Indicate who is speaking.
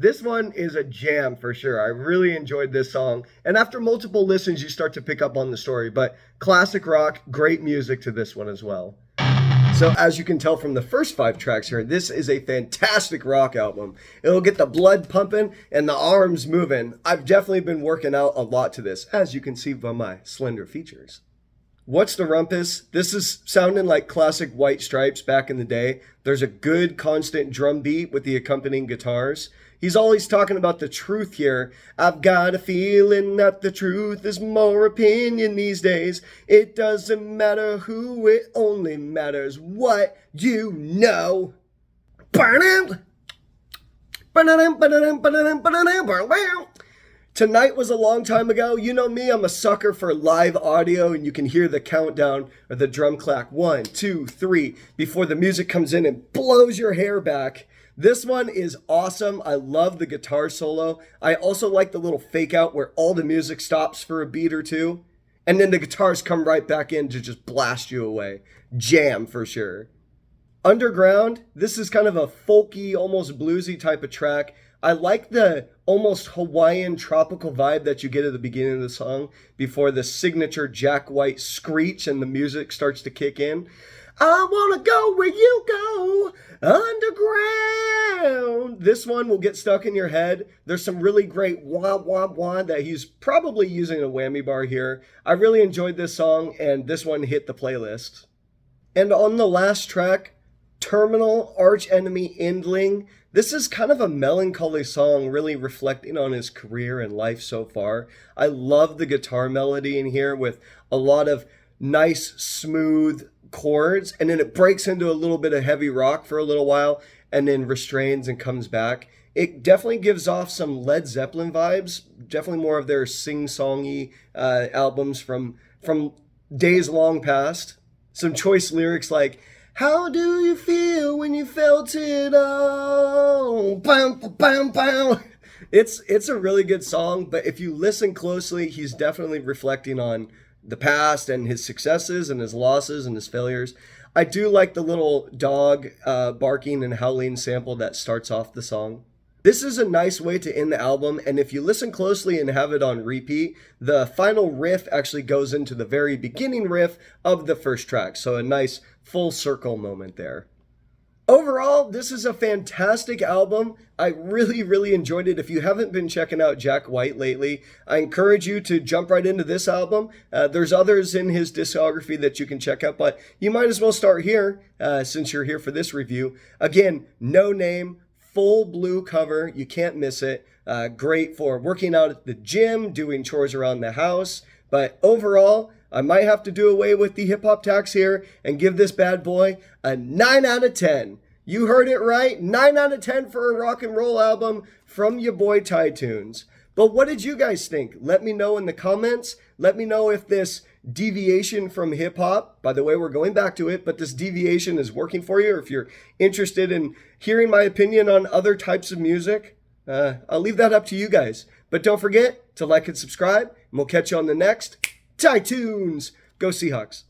Speaker 1: This one is a jam for sure. I really enjoyed this song. And after multiple listens, you start to pick up on the story. But classic rock, great music to this one as well. So as you can tell from the first 5 tracks here, this is a fantastic rock album. It'll get the blood pumping and the arms moving. I've definitely been working out a lot to this, as you can see by my slender features. What's the Rumpus? This is sounding like classic White Stripes back in the day. There's a good constant drum beat with the accompanying guitars. He's always talking about the truth here. I've got a feeling that the truth is more opinion these days. It doesn't matter who, it only matters what you know. Tonight was a long time ago. You know me, I'm a sucker for live audio, and you can hear the countdown or the drum clack 1, 2, 3 before the music comes in and blows your hair back. This one is awesome. I love the guitar solo. I also like the little fake out where all the music stops for a beat or two, and then the guitars come right back in to just blast you away. Jam for sure. Underground, this is kind of a folky, almost bluesy type of track. I like the almost Hawaiian tropical vibe that you get at the beginning of the song before the signature Jack White screech and the music starts to kick in. I want to go where you go, underground. This one will get stuck in your head. There's some really great wah, wah, wah that he's probably using a whammy bar here. I really enjoyed this song, and this one hit the playlist. And on the last track, Terminal, Arch Enemy, Endling. This is kind of a melancholy song, really reflecting on his career and life so far. I love the guitar melody in here with a lot of nice, smooth chords, and then it breaks into a little bit of heavy rock for a little while, and then restrains and comes back. It definitely gives off some Led Zeppelin vibes, definitely more of their sing-songy albums from days long past. Some choice lyrics like, how do you feel when you felt it all? Bam, bam, bam. It's a really good song, but if you listen closely, he's definitely reflecting on the past and his successes and his losses and his failures. I do like the little dog barking and howling sample that starts off the song. This is a nice way to end the album, and if you listen closely and have it on repeat, the final riff actually goes into the very beginning riff of the first track, so a nice full circle moment there. Overall, this is a fantastic album. I really, really enjoyed it. If you haven't been checking out Jack White lately, I encourage you to jump right into this album. There's others in his discography that you can check out, but you might as well start here since you're here for this review. Again, No Name, full blue cover. You can't miss it. Great for working out at the gym, doing chores around the house. But overall, I might have to do away with the hip-hop tax here and give this bad boy a 9 out of 10. You heard it right, 9 out of 10 for a rock and roll album from your boy Ty Tunes. But what did you guys think? Let me know in the comments. Let me know if this deviation from hip-hop, by the way, we're going back to it, but this deviation is working for you, or if you're interested in hearing my opinion on other types of music. I'll leave that up to you guys. But don't forget to like and subscribe, and we'll catch you on the next Ty Tunes. Go Seahawks.